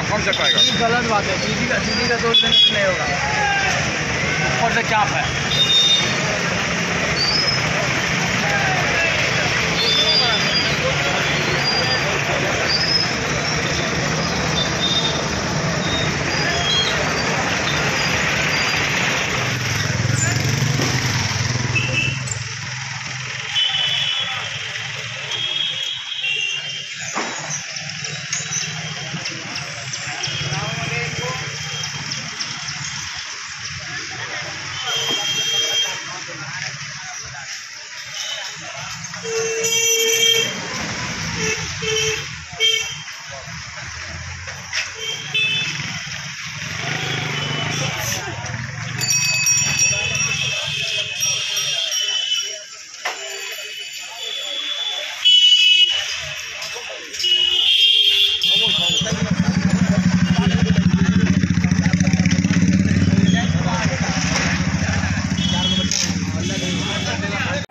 कौन सा पाएगा? गलत बात है, दीदी का 2 दिन नहीं होगा और से चाप है।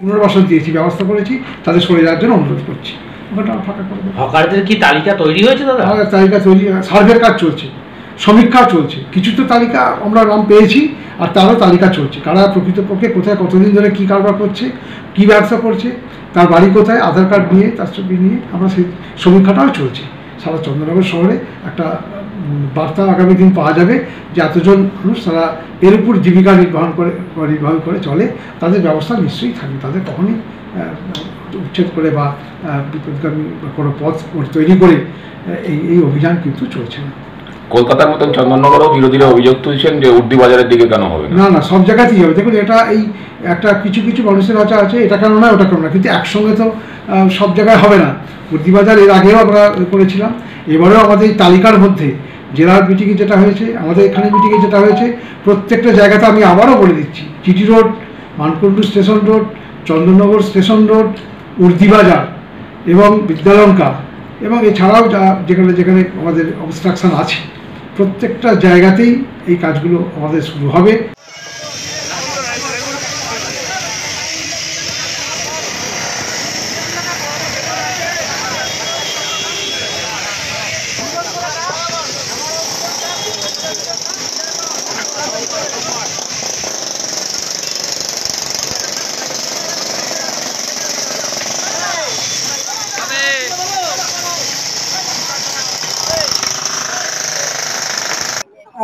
পুনর্বাসন দিয়েছি, ব্যবস্থা করেছি, তাদের সরে যাওয়ার জন্য অনুরোধ করছি। ওখানটা ফাঁকা করে দেবো। হকারদের কি তালিকা তৈরি হয়েছে দাদা? তালিকা তৈরি, সার্ভের কাজ চলছে, সমীক্ষা চলছে, কিছু তো তালিকা আমরা নাম পেয়েছি আর তারও তালিকা চলছে, কারা প্রকৃতপক্ষে কোথায় কতদিন ধরে কী কারবার করছে, কী ব্যবসা করছে, তার বাড়ি কোথায়, আধার কার্ড নিয়ে তার ছবি নিয়ে আমরা সেই সমীক্ষাটাও চলছে। সারা চন্দ্রনগর শহরে একটা বার্তা আগামী দিন পাওয়া যাবে যে এতজন মানুষ তারা এর উপর জীবিকা নির্বাহ করে চলে, তাদের ব্যবস্থা নিশ্চয়ই থাকবে, তাদের কখনই উচ্ছেদ করে বা বিপদগামী কোনো পথ তৈরি করে এই অভিযান কিন্তু চলছে না। কলকাতার মতন চন্দননগরেও বিরোধীরা অভিযোগ তুলছেন যে উর্দি বাজারের দিকে কেন হবে না? না, সব জায়গাতেই হবে। দেখুন, এটা এই একটা কিছু কিছু মানুষের আছে এটা কেন না ওটা কেন না, কিন্তু একসঙ্গে তো সব জায়গায় হবে না। উর্দি বাজার এর আগেও আমরা করেছিলাম, এবারেও আমাদের এই তালিকার মধ্যে জেলার মিটিংয়ে যেটা হয়েছে, আমাদের এখানে মিটিংয়ে যেটা হয়েছে, প্রত্যেকটা জায়গাতে আমি আবারও বলে দিচ্ছি, GT road, Mankundu station road, Chandannagar station road, Urdi Bazar এবং বিদ্যালঙ্কা এবং এছাড়াও যেখানে যেখানে আমাদের অবস্ট্রাকশন আছে প্রত্যেকটা জায়গাতেই এই কাজগুলো আমাদের শুরু হবে।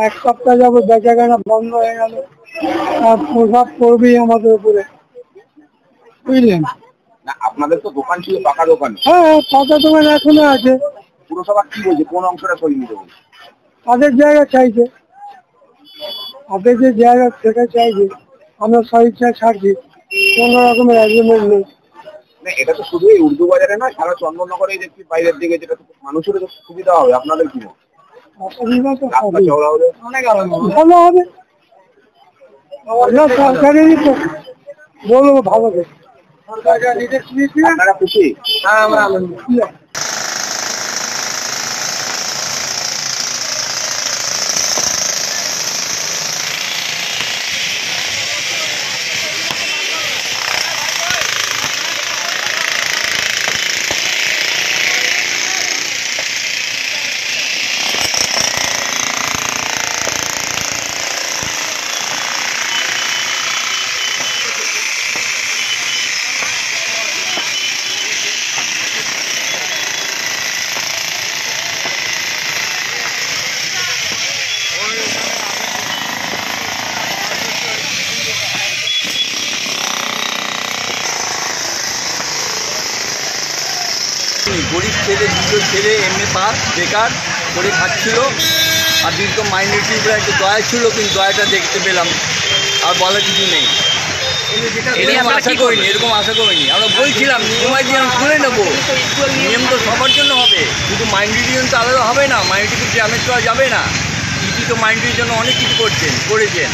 এক সপ্তাহ যাবো বেচাকেনা বন্ধ হয়ে গেল, প্রভাব পড়বেই আমাদের উপরে, বুঝলেন? আপনাদের তো দোকান ছিল, পাকা দোকান। হ্যাঁ, পাকা দোকান এখনো আছে। পুরসভা কি বলছে, কোন অংশটা সরিয়ে নিতে বলছে? তাদের জায়গা চাইছে, তাদের যে জায়গা সেটা চাইছে, আমরা স্বেচ্ছায় ছাড়ছি, কোনো রকমের এগ্রিমেন্ট নেই। এটা তো শুধু এই উর্দু বাজারে না, সারা চন্দননগরে দেখছি বাইরের দিকে, যেটা মানুষের তো সুবিধা হবে। আপনাদের কি অসুবিধা তো অনেক ভালো হবে, সরকারেরই তো বলবো ভালো হবে। আপনারা খুশি? হ্যাঁ, আমরা আনন্দ। গরিব ছেলে, দুটো ছেলে এমএ পাস বেকার করে খাচ্ছিল, আর দীর্ঘ মাইনরিটির উপরে একটু দয়া ছিল, কিন্তু দয়াটা দেখতে পেলাম, আর বলার কিছু নেই। এরকম আশা করিনি, আমরা বলছিলাম নিয়ম খুলে নেবো, নিয়ম তো সবার জন্য হবে, শুধু মাইনরিটির জন্য তো আলাদা হবে না, মাইনরিটিকে ড্যামেজ করা যাবে না। ইডি তো মাইনরিটির জন্য অনেক কিছু করেছেন।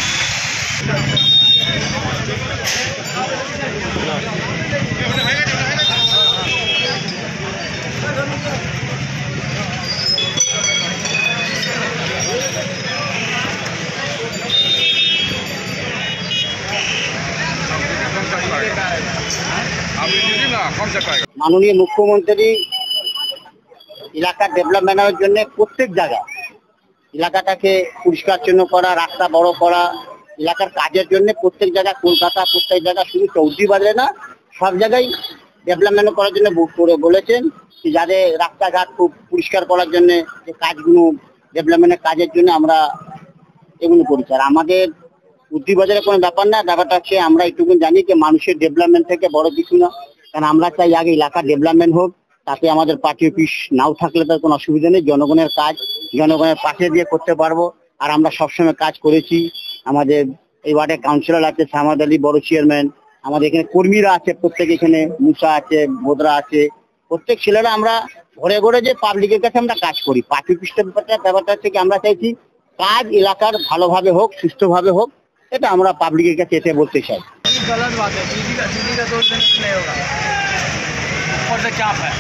মাননীয় মুখ্যমন্ত্রী এলাকার ডেভেলপমেন্টের জন্য প্রত্যেক জায়গায় এলাকাটাকে পরিষ্কার জন্য করা, রাস্তা বড় করা, এলাকার কাজের জন্য প্রত্যেক জায়গায়, কলকাতা প্রত্যেক জায়গায়, শুধু চৌধুরী বাজারে না, সব জায়গায় ডেভেলপমেন্ট করার জন্য করে বলেছেন যে যাদের রাস্তাঘাট খুব পরিষ্কার করার জন্য যে কাজগুলো, ডেভেলপমেন্টের কাজের জন্য আমরা এগুলো করেছি। আর আমাদের চৌধুরী বাজারে কোনো ব্যাপার না, ব্যাপারটা হচ্ছে আমরা এইটুকু জানি যে মানুষের ডেভেলপমেন্ট থেকে বড় কিছু না, কারণ আমরা চাই আগে এলাকার ডেভেলপমেন্ট হোক, তাতে আমাদের পার্টি অফিস নাও থাকলে তার কোনো অসুবিধা নেই, জনগণের কাজ জনগণের পাশে দিয়ে করতে পারবো। আর আমরা সবসময় কাজ করেছি, আমাদের এই ওয়ার্ডে কাউন্সিলর আছে সামাদ আলী, বড় চেয়ারম্যান, আমাদের এখানে কর্মীরা আছে, প্রত্যেক এখানে মুসা আছে, বোদরা আছে, প্রত্যেক ছেলেরা আমরা ঘরে ঘরে যে পাবলিকের কাছে আমরা কাজ করি। পার্টি অফিসটা ব্যাপারটা হচ্ছে কি আমরা চাইছি কাজ এলাকার ভালোভাবে হোক, সুস্থভাবে হোক, এটা আমরা পাবলিকের কাছে এসে বলতে চাই। गलत बात है, सीधी का दोष देने से नहीं होगा, ऊपर से चाप है।